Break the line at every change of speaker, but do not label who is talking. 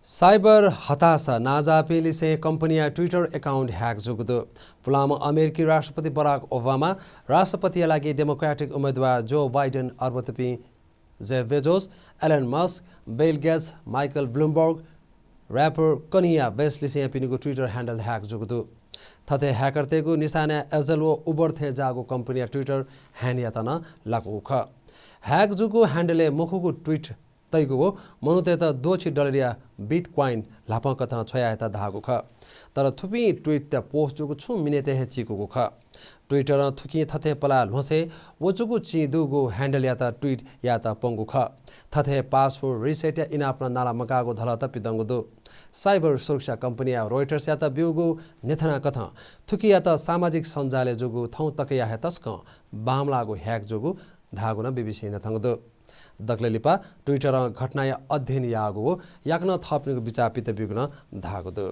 cyber हताशा नाजापेली से कंपनिया ट्विटर अकाउंट हैक जुगुदु पुलाम अमेरिकी राष्ट्रपति बराक ओबामा राष्ट्रपति लागि डेमोक्रेटिक उम्मेदवार जो बाइडेन अर्बतपी Jeff Bezos Elon Musk Bill Gates Michael Bloomberg rapper Kanye वेस्टली से पिनिगु ट्विटर हैंडल हैक जुगुदु थथे हैकर तेगु निशाना एजलवो उबर थे जागो कंपनिया ट्विटर हैंडियातना लागु ख हैक जुगु हैंडले मुखुगु ट्वीट तैगु मनुते त दोछि डलरिया बिटकॉइन लापकथा छयाता धागु ख तर थुपी ट्वीट पोस्ट जुगु छु मिनेते हे चिकुगु ख ट्विटर थुकी थथे पला लोसे वजुगु ची दुगु हैंडल याता ट्वीट याता पंगु ख थथे पासवर्ड रिसेट या इनापना नाला मकागो धलता पिदंगु दु साइबर सुरक्षा कंपनिया रोइटर्स याता ब्युगु नेथना कथा थुकी याता सामाजिक सञ्जाले जुगु थौ तकया हे तस्क बामलागु हैक जुगु धागु न बीबीसी नथंगु दु दक्लेलिपा ट्विटर घटना या अध्ययन यागो याक्न थप्नेको विचापित बिग्न धागो दु